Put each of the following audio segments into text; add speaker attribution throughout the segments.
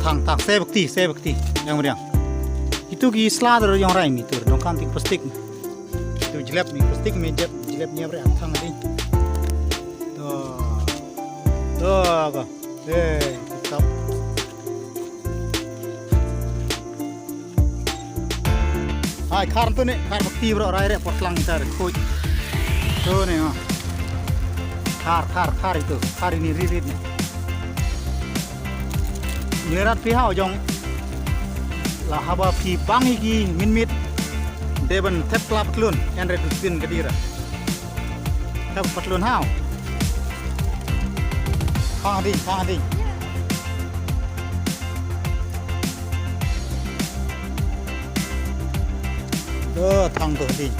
Speaker 1: thang tak saya bukti yang meriang itu ki sladar yang rai mi tur dong kanting plastik itu jelep mi plastik mi jelepnya bre thang adi tuh apa tetap hai kar tu nih kar bukti bro rai re potlang kita KHUID tuh nih kar itu kar ini ririt nih nyerat pihau jong lah haba pi bangi gi minmit deben tep klap klun en redustin kedira tep patlun hau khang ding thang tuh ding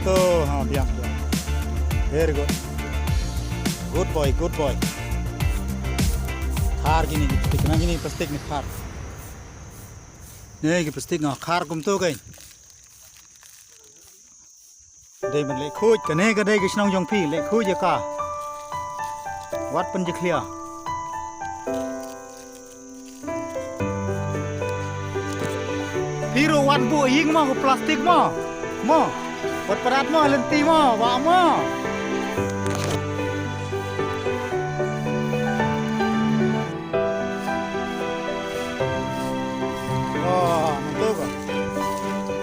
Speaker 1: tuh ha biang very good boy khar gini plastik nih khar nih ki plastik ngah khar kum tu kai đây mình lại KHUID cái này cái Shnong jong phi lại KHUID ka wat pen je clear Hero wat bu ying mo plastik mo wat parat mo lenti mo wa mo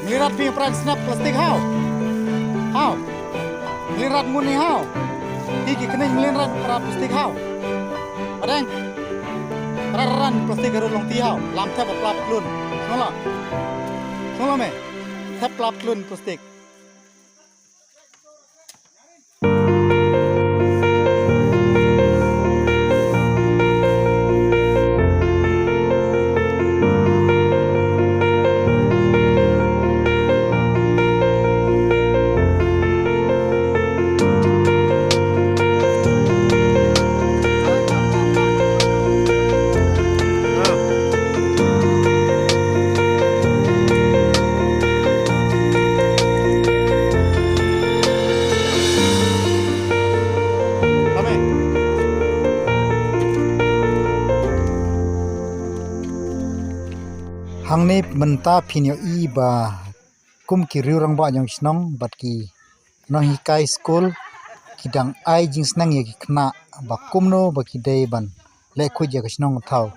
Speaker 1: Lirat pi pran snap plastik hau lirat muni hau iki kening lirat pran plastik hau padang ran plastik garu long ti hau lam thap plap klun ngola me thap plap klun plastik hang ni menta pinyo ba kum ki riurang ba yang Shnong bat ki nong hikai school kidang ai jing snang ye ki khna ba kumno ba ki dei ban le KHUID ya Shnong thau